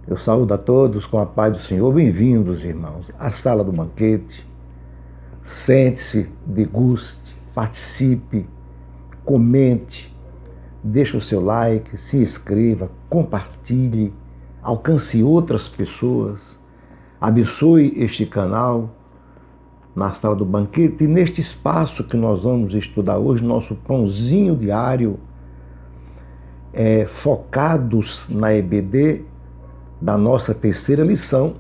Eu saúdo a todos com a paz do Senhor. Bem-vindos, irmãos, à sala do banquete. Sente-se, deguste, participe, comente, deixe o seu like, se inscreva, compartilhe, alcance outras pessoas, abençoe este canal na sala do banquete e neste espaço que nós vamos estudar hoje, nosso pãozinho diário, focados na EBD da nossa terceira lição,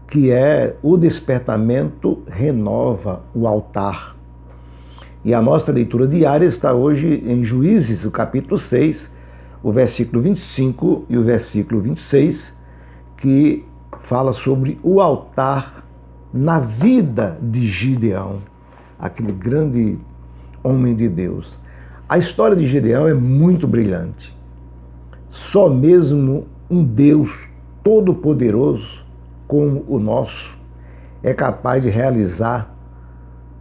que é o despertamento renova o altar. E a nossa leitura diária está hoje em Juízes, o capítulo 6, o versículo 25 e o versículo 26, que fala sobre o altar na vida de Gideão, aquele grande homem de Deus. A história de Gideão é muito brilhante. Só mesmo um Deus todo-poderoso como o nosso é capaz de realizar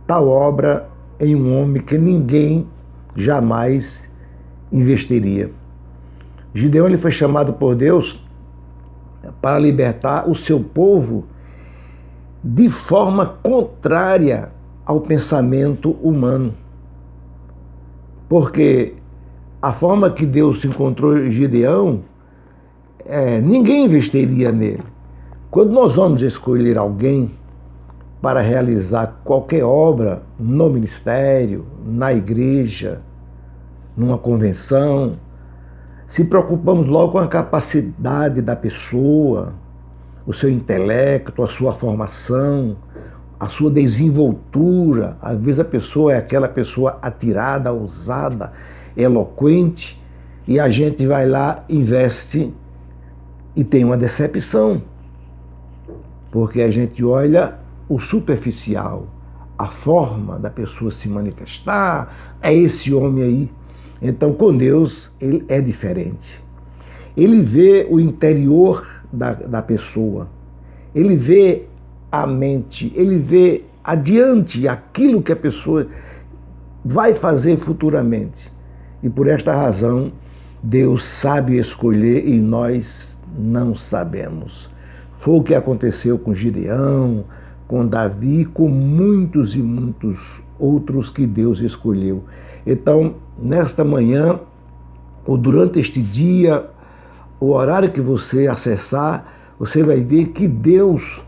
tal obra em um homem que ninguém jamais investiria. Gideão ele foi chamado por Deus para libertar o seu povo de forma contrária ao pensamento humano. Porque a forma que Deus encontrou Gideão, ninguém investiria nele. Quando nós vamos escolher alguém para realizar qualquer obra no ministério, na igreja, numa convenção, se preocupamos logo com a capacidade da pessoa, o seu intelecto, a sua formação, a sua desenvoltura. Às vezes a pessoa é aquela pessoa atirada, ousada, eloquente, e a gente vai lá, investe e tem uma decepção. Porque a gente olha o superficial, a forma da pessoa se manifestar, é esse homem aí. Então, com Deus, ele é diferente. Ele vê o interior da pessoa, ele vê a mente, ele vê adiante aquilo que a pessoa vai fazer futuramente. E por esta razão, Deus sabe escolher e nós não sabemos. Foi o que aconteceu com Gideão, com Davi, com muitos e muitos outros que Deus escolheu. Então, nesta manhã, ou durante este dia, o horário que você acessar, você vai ver que Deus,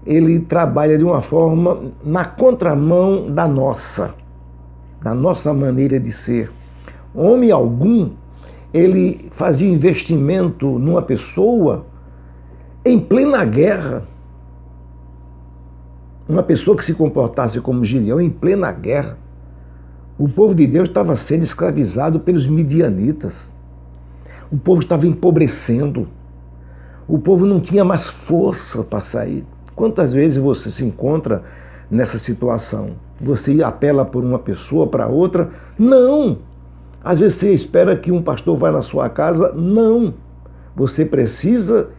ele trabalha de uma forma na contramão da nossa maneira de ser. Homem algum, ele fazia investimento numa pessoa em plena guerra. Uma pessoa que se comportasse como Gideão em plena guerra. O povo de Deus estava sendo escravizado pelos midianitas. O povo estava empobrecendo. O povo não tinha mais força para sair. Quantas vezes você se encontra nessa situação? Você apela por uma pessoa para outra? Não! Às vezes você espera que um pastor vá na sua casa? Não! Você precisa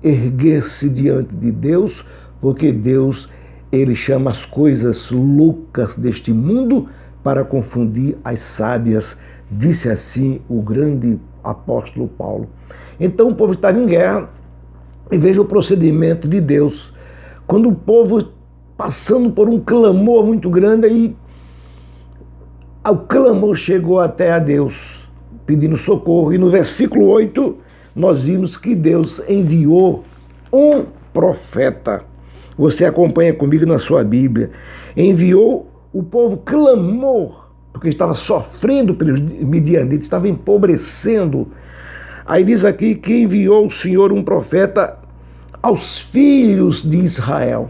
erguer-se diante de Deus, porque Deus, ele chama as coisas loucas deste mundo para confundir as sábias, disse assim o grande apóstolo Paulo. Então o povo estava em guerra, e veja o procedimento de Deus. Quando o povo passando por um clamor muito grande, aí o clamor chegou até a Deus, pedindo socorro, e no versículo 8, nós vimos que Deus enviou um profeta. Você acompanha comigo na sua Bíblia. Enviou, o povo clamou, porque estava sofrendo pelos midianitas, estava empobrecendo. Aí diz aqui que enviou o Senhor um profeta aos filhos de Israel,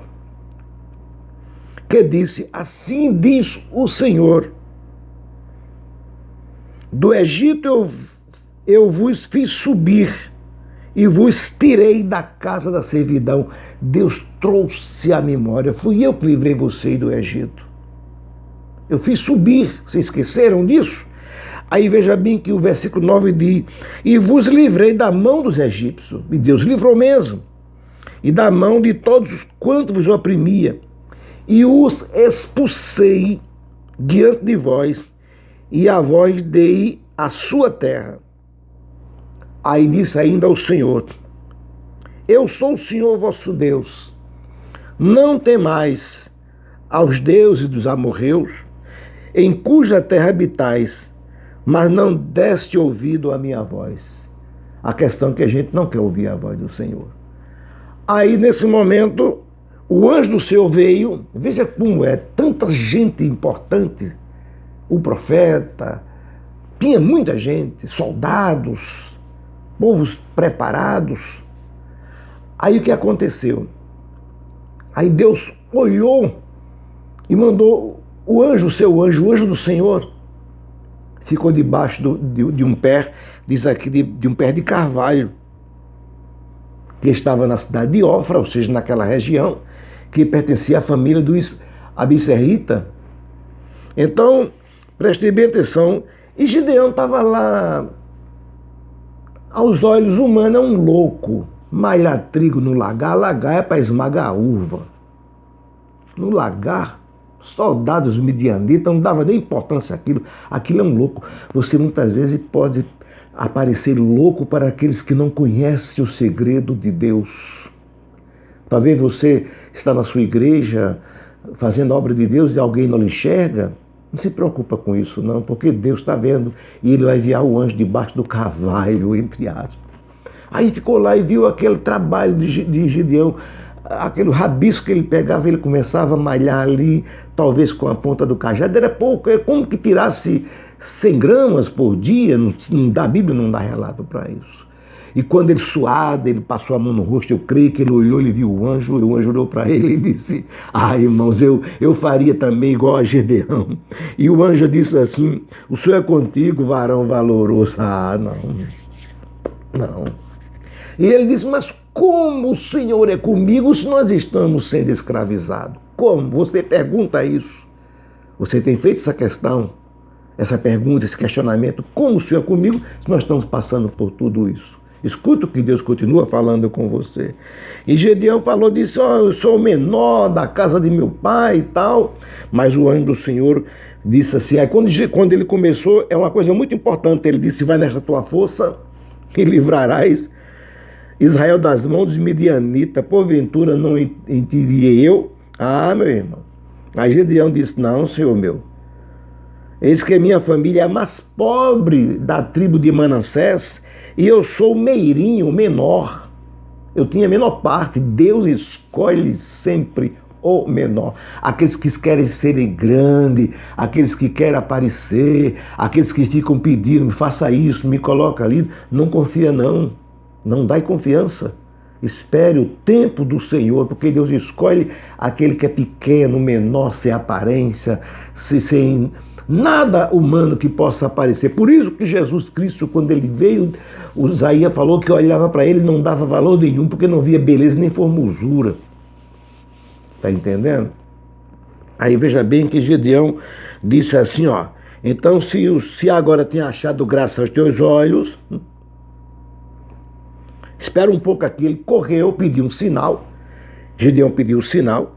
que disse: assim diz o Senhor, do Egito eu vos fiz subir e vos tirei da casa da servidão. Deus trouxe à memória. Fui eu que livrei vocês do Egito. Eu fiz subir. Vocês esqueceram disso? Aí veja bem que o versículo 9 diz: e vos livrei da mão dos egípcios. E Deus livrou mesmo. E da mão de todos quantos vos oprimia. E os expulsei diante de vós. E a vós dei a sua terra. Aí disse ainda o Senhor: eu sou o Senhor vosso Deus. Não temais aos deuses dos amorreus, em cuja terra habitais, mas não deste ouvido à minha voz. A questão é que a gente não quer ouvir a voz do Senhor. Aí, nesse momento, o anjo do Senhor veio. Veja como é, tanta gente importante, o profeta, tinha muita gente, soldados, povos preparados. Aí o que aconteceu? Aí Deus olhou e mandou o anjo, o anjo do Senhor, ficou debaixo de um pé, diz aqui, de um pé de carvalho, que estava na cidade de Ofra, ou seja, naquela região, que pertencia à família dos Abisserrita. Então, preste bem atenção, e Gideão estava lá, aos olhos humanos, é um louco. Malhar trigo no lagar é para esmagar a uva. No lagar, soldados midianitas, não dava nem importância àquilo. Aquilo é um louco. Você muitas vezes pode aparecer louco para aqueles que não conhecem o segredo de Deus. Talvez você está na sua igreja fazendo a obra de Deus e alguém não lhe enxerga. Não se preocupa com isso não, porque Deus está vendo e Ele vai enviar o anjo debaixo do carvalho, entre aspas. Aí ficou lá e viu aquele trabalho de Gideão, aquele rabisco que ele pegava, ele começava a malhar ali, talvez com a ponta do cajado, era pouco, é como que tirasse 100 gramas por dia, a Bíblia não dá relato para isso. E quando ele suado, ele passou a mão no rosto, eu creio que ele olhou, ele viu o anjo olhou para ele e disse, irmãos, eu faria também igual a Gideão. E o anjo disse assim, o Senhor é contigo, varão valoroso. Não. E ele disse, mas como o Senhor é comigo se nós estamos sendo escravizados? Como? Você pergunta isso. Você tem feito essa questão, essa pergunta, esse questionamento, como o Senhor é comigo se nós estamos passando por tudo isso? Escuta o que Deus continua falando com você. E Gideão falou, disse, eu sou o menor da casa de meu pai e tal. Mas o anjo do Senhor disse assim, aí quando ele começou, é uma coisa muito importante, ele disse, vai nesta tua força e livrarás Israel das mãos dos midianitas, porventura não enviei eu? Meu irmão. Aí Gideão disse, não, Senhor meu, eis que minha família é a mais pobre da tribo de Manassés e eu sou o meirinho, o menor. Eu tinha a menor parte. Deus escolhe sempre o menor. Aqueles que querem serem grandes, aqueles que querem aparecer, aqueles que ficam pedindo, me faça isso, me coloca ali. Não confia não. Não dai confiança. Espere o tempo do Senhor, porque Deus escolhe aquele que é pequeno, menor, sem aparência, sem nada humano que possa aparecer. Por isso que Jesus Cristo, quando ele veio, o Isaías falou que olhava para ele e não dava valor nenhum, porque não via beleza nem formosura. Está entendendo? Aí veja bem que Gideão disse assim, então se agora tem achado graça aos teus olhos, espera um pouco aqui. Ele correu, pediu um sinal. Gideão pediu um sinal.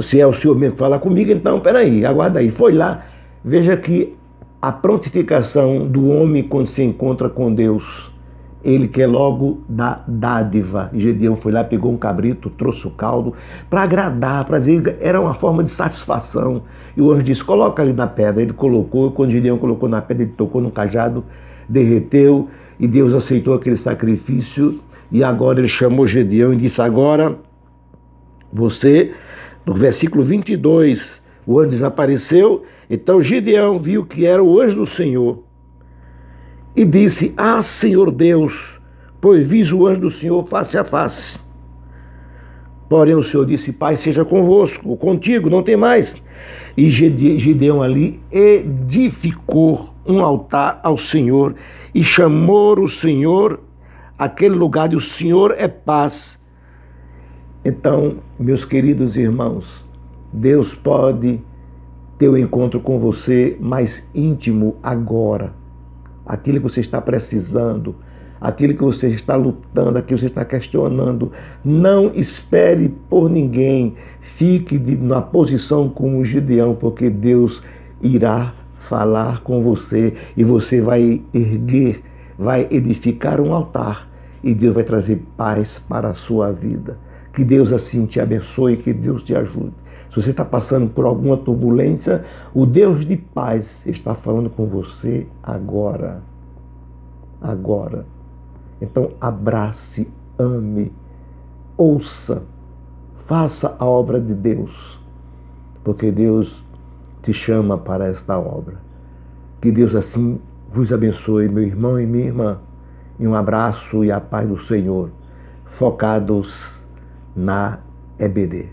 Se é o Senhor mesmo que fala comigo, então peraí, aguarda aí. Foi lá, veja que a prontificação do homem quando se encontra com Deus, ele quer logo dar dádiva. E Gideão foi lá, pegou um cabrito, trouxe o caldo, para agradar, para dizer, era uma forma de satisfação. E o anjo disse, coloca ali na pedra. Ele colocou, quando Gideão colocou na pedra, ele tocou no cajado, derreteu, e Deus aceitou aquele sacrifício. E agora ele chamou Gideão e disse, agora você... No versículo 22, o anjo desapareceu. Então Gideão viu que era o anjo do Senhor e disse, Senhor Deus, pois vis o anjo do Senhor face a face. Porém o Senhor disse, Pai, seja convosco, contigo, não tem mais. E Gideão ali edificou um altar ao Senhor e chamou o Senhor aquele lugar de o Senhor é paz. Então, meus queridos irmãos, Deus pode ter um encontro com você mais íntimo agora. Aquilo que você está precisando, aquilo que você está lutando, aquilo que você está questionando. Não espere por ninguém. Fique na posição como Gideão, porque Deus irá falar com você e você vai erguer, vai edificar um altar e Deus vai trazer paz para a sua vida. Que Deus assim te abençoe, que Deus te ajude. Se você está passando por alguma turbulência, o Deus de paz está falando com você agora. Agora. Então abrace, ame, ouça, faça a obra de Deus, porque Deus te chama para esta obra. Que Deus assim vos abençoe, meu irmão e minha irmã. E um abraço e a paz do Senhor, focados na EBD.